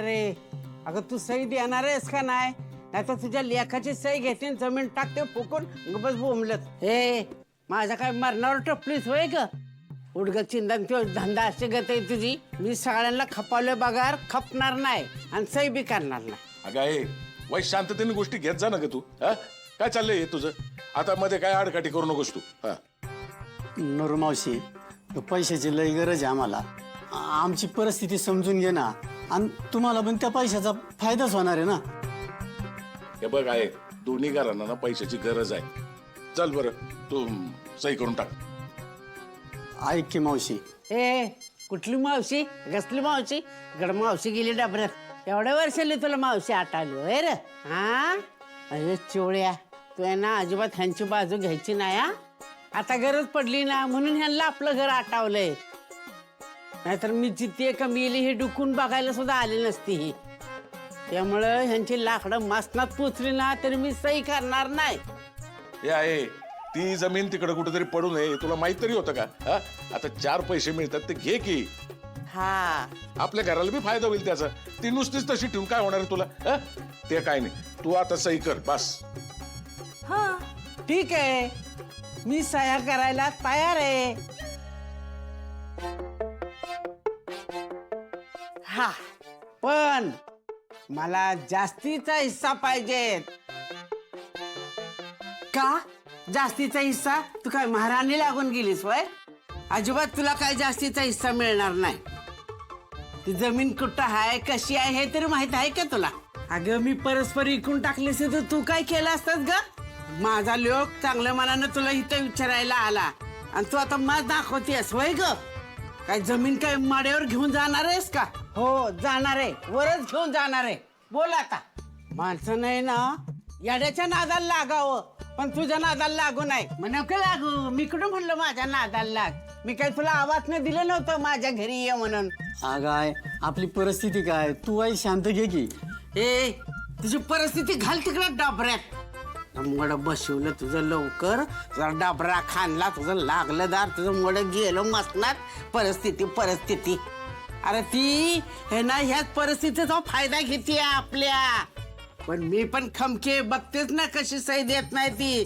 नाही रे. अगं तू सही देणार आहेस का नाही? नाहीतर तुझ्या लेखाची सही घेते आणि जमीन टाकते फुकून बस बोंबलत. हे माझ्या काय मरणावर टपलीच होय ग? उडग चिंदन तो धंदा अशी गत आहे तुझी. मी सगळ्यांना खपावलं बघार खपणार नाही आणि सही बी करणार नाही. अगं आहे वाईट शांततेने गोष्टी घेत जा ना ग तू. हा काय चाललंय हे तुझं? आता मध्ये काय आडकाठी करू नकोस तू. हा नरू मावशी, पैशाची लई गरज आहे आम्हाला. आमची परिस्थिती समजून घे ना. आणि तुम्हाला पण त्या पैशाचा फायदाच होणार आहे ना. हे बघ आहे दोन्ही घरांना ना पैशाची गरज आहे. चल बरं तू सही करून टाक. ऐक की मावशी, ए कुठली मावशी? कसली मावशी? गड मावशी गेली डबऱ्यात. एवढ्या वर्षाली तुला मावशी आठवली होय रे? हा अरे चोळ्या, तू आहे ना अजिबात ह्यांची बाजू घ्यायची नाही. हा आता गरज पडली ना म्हणून ह्यांना आपलं घर आठवलंय. नाहीतर मी जिथे का मेली हे डुकून बघायला सुद्धा आली नसती ही. त्यामुळं ह्यांची लाकडं मासनात पोचली ना तरी मी सही करणार नाही. हे आहे ती जमीन तिकडे कुठेतरी पडू नये तुला माहित तरी होतं का? हा आता 4 पैसे मिळतात ते घे की. हा आपल्या घराला बी फायदा होईल त्याचा. ती नुसतीच तशी ठेवून काय होणार आहे तुला? हा ते काय नाही, तू आता सही कर बस. हा ठीक आहे, मी सह्या करायला तयार आहे. हा पण मला जास्तीचा हिस्सा पाहिजे. का जास्तीचा हिस्सा? तू काय महाराणी लागून गेलीस वय? अजिबात तुला काय जास्तीचा हिस्सा मिळणार नाही. ती जमीन कुठं आहे कशी आहे हे तरी माहित आहे का तुला? अगं मी परस्पर विकून टाकलीस तर तू काय केलं असतं ग? माझा लोक चांगल्या मनानं तुला इथं विचारायला आला आणि तू आता माज दाखवतेस वय ग? काय जमीन काय माड्यावर घेऊन जाणार आहेस का? हो जाणार आहे, वरच घेऊन जाणार आहे. बोल आता. माणसं नाही ना याड्याच्या नादाला लागावं, पण तुझ्या नादाला लागू नाही. म्हण का लागू? मी कुठं म्हणलं माझ्या नादाला लाग? मी काही तुला आवाज नाही दिलं नव्हतं माझ्या घरी ये म्हणून. अगाय आपली परिस्थिती काय, तू आई शांत घे की. ए तुझी परिस्थिती घाल तिकडे डाबऱ्यात. मोड बसवलं तुझं लवकर, तुझा डाबरा खानला, तुझं लागलं दार, तुझं मोड गेलं मसनात. परिस्थिती अरे ती हे ना ह्याच परिस्थितीचा फायदा घेते आपल्या. पण मी पण खमके बघतेच ना कशी सही देत नाही ती.